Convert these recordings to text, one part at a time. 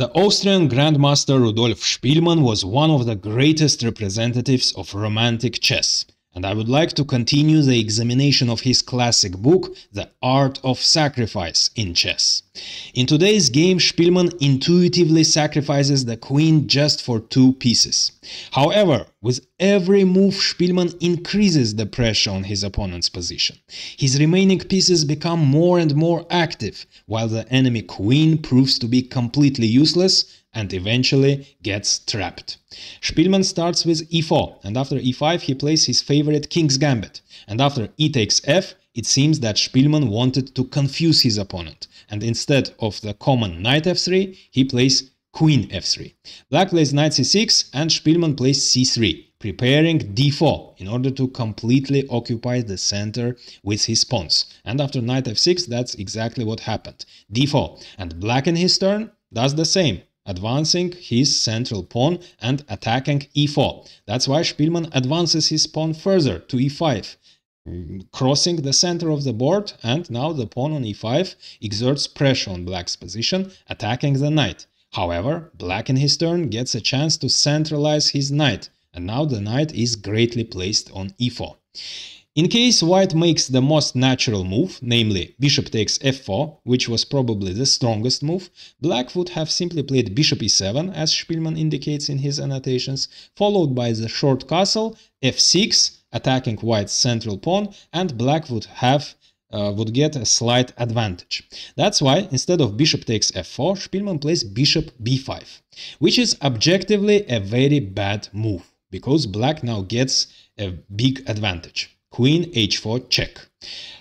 The Austrian grandmaster Rudolf Spielmann was one of the greatest representatives of Romantic chess, and I would like to continue the examination of his classic book, The Art of Sacrifice in Chess. In today's game, Spielmann intuitively sacrifices the queen just for 2 pieces. However, with every move, Spielmann increases the pressure on his opponent's position. His remaining pieces become more and more active, while the enemy queen proves to be completely useless and eventually gets trapped. Spielmann starts with e4, and after e5 he plays his favorite king's gambit, and after e takes f, it seems that Spielmann wanted to confuse his opponent, and instead of the common knight f3, he plays queen f3. Black plays knight c6 and Spielmann plays c3, preparing d4 in order to completely occupy the center with his pawns. And after knight f6, that's exactly what happened. d4, and black in his turn does the same, advancing his central pawn and attacking e4. That's why Spielmann advances his pawn further to e5, crossing the center of the board, and now the pawn on e5 exerts pressure on black's position, attacking the knight. However, black in his turn gets a chance to centralize his knight, and now the knight is greatly placed on e4. In case white makes the most natural move, namely bishop takes f4, which was probably the strongest move, black would have simply played bishop e7, as Spielmann indicates in his annotations, followed by the short castle, f6, attacking white's central pawn, and black would get a slight advantage. That's why, instead of bishop takes f4, Spielmann plays bishop b5, which is objectively a very bad move, because black now gets a big advantage. Queen h4 check.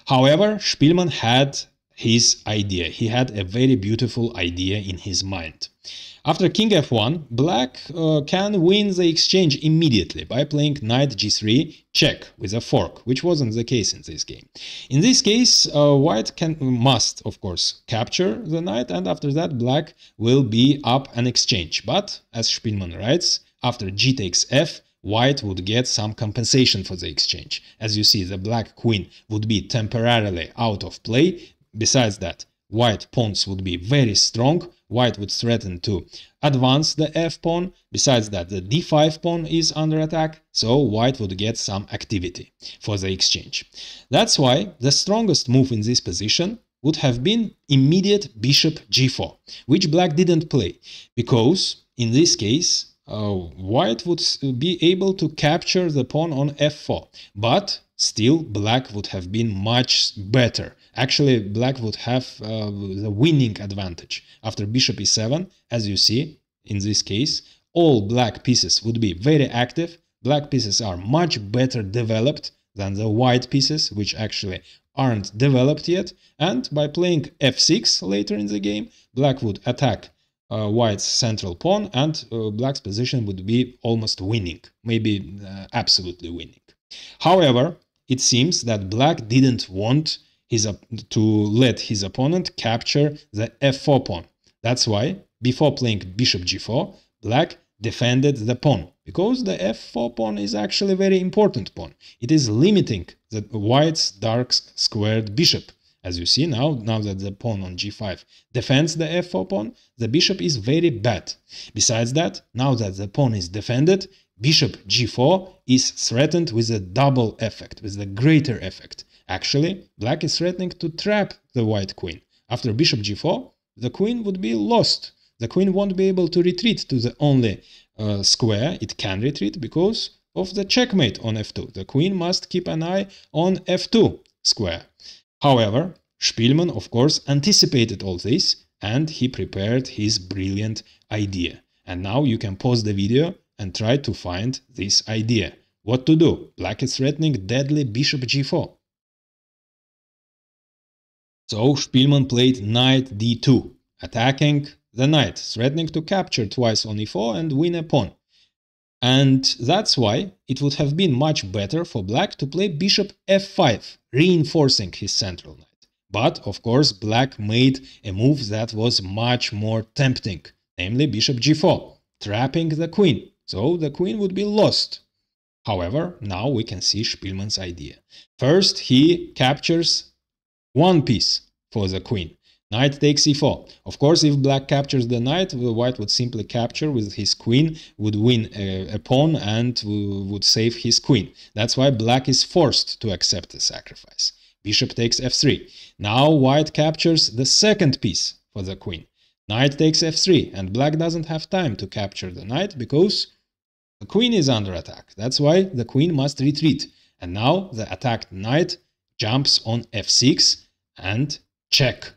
However, Spielmann had his idea. He had a very beautiful idea in his mind. After king f1, black can win the exchange immediately by playing knight g3 check with a fork, which wasn't the case in this game. In this case, white must, of course, capture the knight, and after that black will be up an exchange. But, as Spielmann writes, after g takes f, white would get some compensation for the exchange. As you see, the black queen would be temporarily out of play. Besides that, white pawns would be very strong. White would threaten to advance the f pawn. Besides that, the d5 pawn is under attack, so white would get some activity for the exchange. That's why the strongest move in this position would have been immediate bishop g4, which black didn't play, because in this case white would be able to capture the pawn on f4, but still black would have been much better. Actually, black would have the winning advantage. After bishop e7, as you see, in this case, all black pieces would be very active. Black pieces are much better developed than the white pieces, which actually aren't developed yet. And by playing f6 later in the game, black would attack white's central pawn, and black's position would be almost winning, maybe absolutely winning. However, it seems that black didn't want to let his opponent capture the f4 pawn. That's why, before playing bishop g4, black defended the pawn, because the f4 pawn is actually a very important pawn. It is limiting the white's dark squared bishop. As you see now that the pawn on g5 defends the f4 pawn, the bishop is very bad. Besides that, now that the pawn is defended, bishop g4 is threatened with a double effect, with a greater effect. Actually, black is threatening to trap the white queen. After bishop g4, the queen would be lost. The queen won't be able to retreat to the only square it can retreat because of the checkmate on f2. The queen must keep an eye on f2 square. However, Spielmann, of course, anticipated all this, and he prepared his brilliant idea. And now you can pause the video and try to find this idea. What to do? Black is threatening deadly bishop g4. So Spielmann played knight d2, attacking the knight, threatening to capture twice on e4 and win a pawn. And that's why it would have been much better for black to play bishop f5, reinforcing his central knight. But, of course, black made a move that was much more tempting, namely bishop g4, trapping the queen, so the queen would be lost. However, now we can see Spielmann's idea. First, he captures one piece for the queen. Knight takes e4. Of course, if black captures the knight, white would simply capture with his queen, would win a pawn and would save his queen. That's why black is forced to accept the sacrifice. Bishop takes f3. Now white captures the second piece for the queen. Knight takes f3, and black doesn't have time to capture the knight because the queen is under attack. That's why the queen must retreat. And now the attacked knight jumps on f6 and check.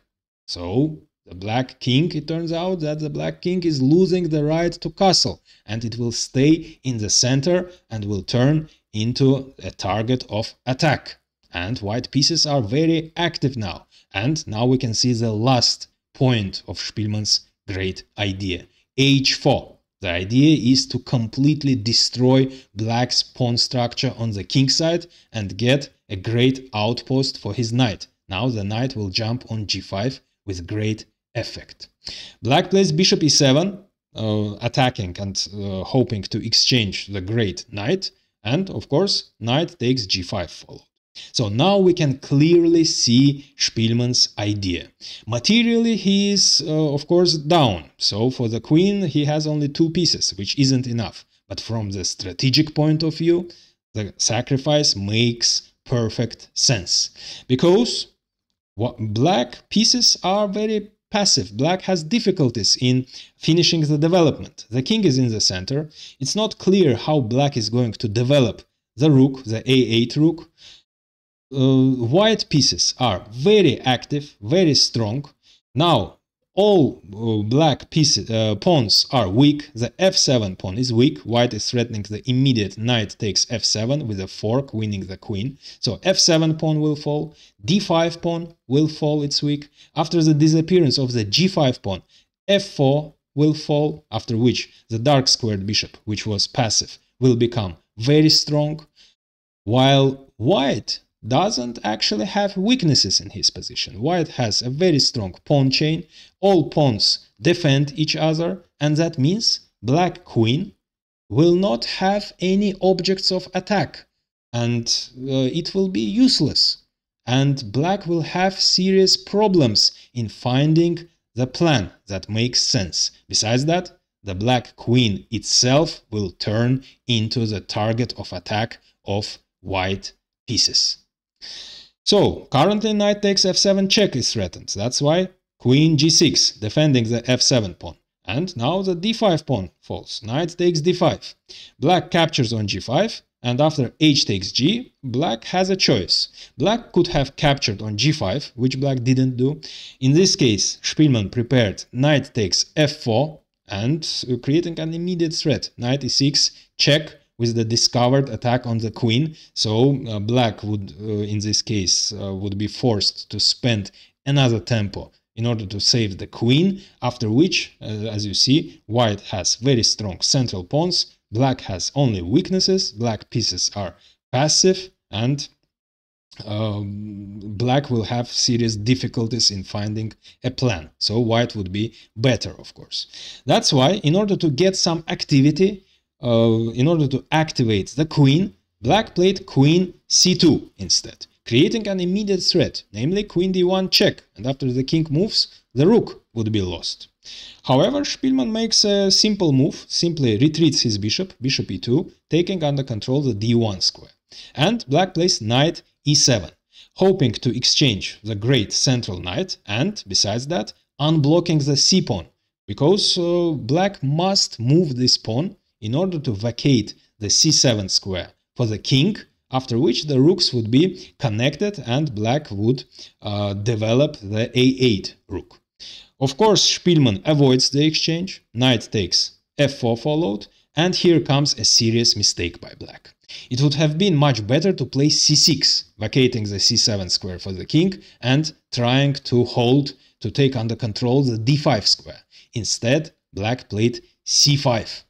So the black king, it turns out that the black king is losing the right to castle, and it will stay in the center and will turn into a target of attack. And white pieces are very active now. And now we can see the last point of Spielmann's great idea, h4. The idea is to completely destroy black's pawn structure on the king side and get a great outpost for his knight. Now the knight will jump on g5 with great effect. Black plays bishop e7, attacking and hoping to exchange the great knight. And of course, knight takes g5 followed. So now we can clearly see Spielmann's idea. Materially, he is, of course, down. So for the queen, he has only two pieces, which isn't enough. But from the strategic point of view, the sacrifice makes perfect sense. Because black pieces are very passive. Black has difficulties in finishing the development. The king is in the center. It's not clear how black is going to develop the rook, the a8 rook. White pieces are very active, very strong. Now, all black pieces, pawns are weak. The f7 pawn is weak. White is threatening the immediate knight takes f7 with a fork, winning the queen. So f7 pawn will fall. d5 pawn will fall, it's weak. After the disappearance of the g5 pawn, f4 will fall, after which the dark squared bishop, which was passive, will become very strong. While white doesn't actually have weaknesses in his position. White has a very strong pawn chain. All pawns defend each other, and that means black queen will not have any objects of attack, and it will be useless. And black will have serious problems in finding the plan that makes sense. Besides that, the black queen itself will turn into the target of attack of white pieces. So, currently knight takes f7 check is threatened. That's why queen g6, defending the f7 pawn. And now the d5 pawn falls. Knight takes d5. Black captures on g5, and after h takes g, black has a choice. Black could have captured on g5, which black didn't do. In this case, Spielmann prepared knight takes f4, and creating an immediate threat. Knight e6, check, with the discovered attack on the queen. So black would, in this case, would be forced to spend another tempo in order to save the queen, after which, as you see, white has very strong central pawns, black has only weaknesses, black pieces are passive, and black will have serious difficulties in finding a plan. So white would be better, of course. That's why, in order to get some activity, in order to activate the queen, black played queen c2 instead, creating an immediate threat, namely queen d1 check, and after the king moves, the rook would be lost. However, Spielmann makes a simple move, simply retreats his bishop, bishop e2, taking under control the d1 square. And black plays knight e7, hoping to exchange the great central knight, and, besides that, unblocking the c-pawn, because black must move this pawn in order to vacate the c7 square for the king, after which the rooks would be connected and black would develop the a8 rook. Of course, Spielmann avoids the exchange, knight takes f4 followed, and here comes a serious mistake by black. It would have been much better to play c6, vacating the c7 square for the king and trying to hold, to take under control the d5 square. Instead, black played c5.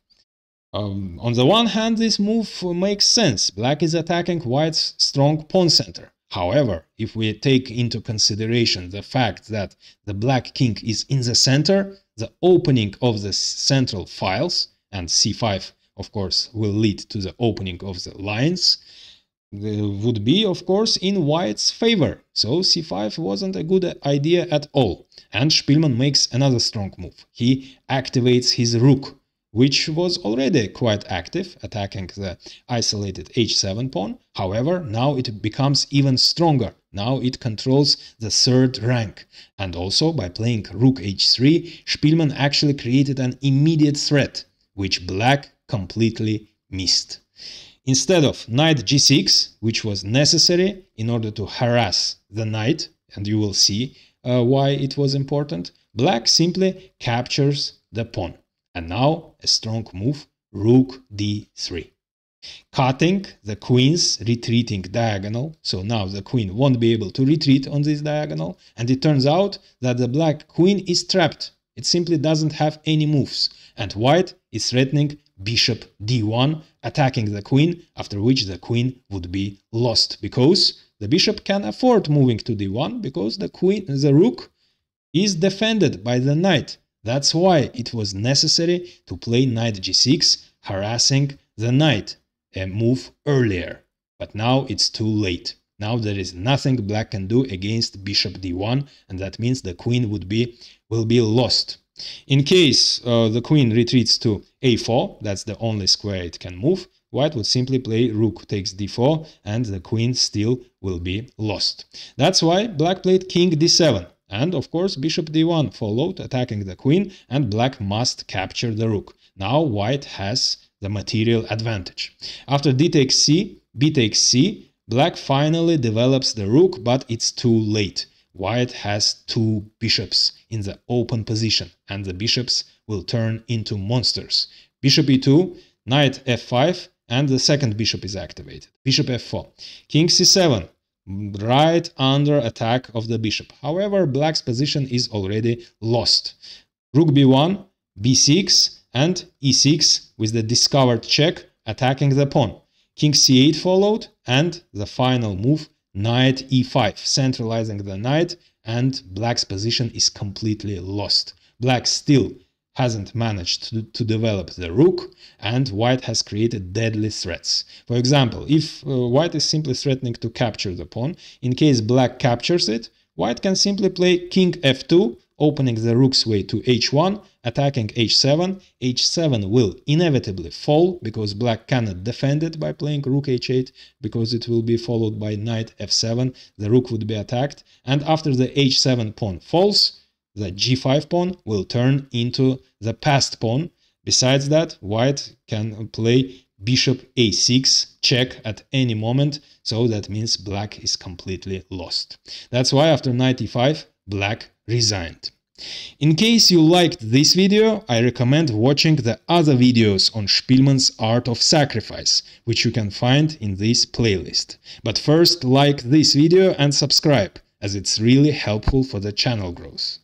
On the one hand, this move makes sense. Black is attacking white's strong pawn center. However, if we take into consideration the fact that the black king is in the center, the opening of the central files, and c5, of course, will lead to the opening of the lines, would be, of course, in white's favor. So c5 wasn't a good idea at all. And Spielmann makes another strong move. He activates his rook, which was already quite active, attacking the isolated h7 pawn. However, now it becomes even stronger. Now it controls the third rank. And also, by playing rook h3, Spielmann actually created an immediate threat, which black completely missed. Instead of knight g6, which was necessary in order to harass the knight, and you will see why it was important, black simply captures the pawn. And now a strong move, rook d3. Cutting the queen's retreating diagonal, so now the queen won't be able to retreat on this diagonal, and it turns out that the black queen is trapped. It simply doesn't have any moves, and white is threatening bishop d1, attacking the queen, after which the queen would be lost, because the bishop can afford moving to d1, because the rook is defended by the knight. That's why it was necessary to play knight g6, harassing the knight, a move earlier. But now it's too late. Now there is nothing black can do against bishop d1, and that means the queen will be lost. In case the queen retreats to a4, that's the only square it can move, white would simply play rook takes d4, and the queen still will be lost. That's why black played king d7. And of course bishop d1 followed, attacking the queen, and black must capture the rook. Now white has the material advantage. After d takes c, b takes c, black finally develops the rook, but it's too late. White has two bishops in the open position, and the bishops will turn into monsters. Bishop e2, knight f5, and the second bishop is activated. Bishop f4, king c7, right under attack of the bishop. However, black's position is already lost. Rook b1, b6, and e6 with the discovered check attacking the pawn. King c8 followed, and the final move, knight e5, centralizing the knight, and black's position is completely lost. Black still hasn't managed to develop the rook, and white has created deadly threats. For example, if white is simply threatening to capture the pawn, in case black captures it, white can simply play king f2, opening the rook's way to h1, attacking h7. h7 will inevitably fall, because black cannot defend it by playing rook h8, because it will be followed by knight f7, the rook would be attacked, and after the h7 pawn falls, the g5 pawn will turn into the passed pawn. Besides that, white can play bishop a6 check at any moment, so that means black is completely lost. That's why after knight e5, black resigned. In case you liked this video, I recommend watching the other videos on Spielmann's Art of Sacrifice, which you can find in this playlist. But first, like this video and subscribe, as it's really helpful for the channel growth.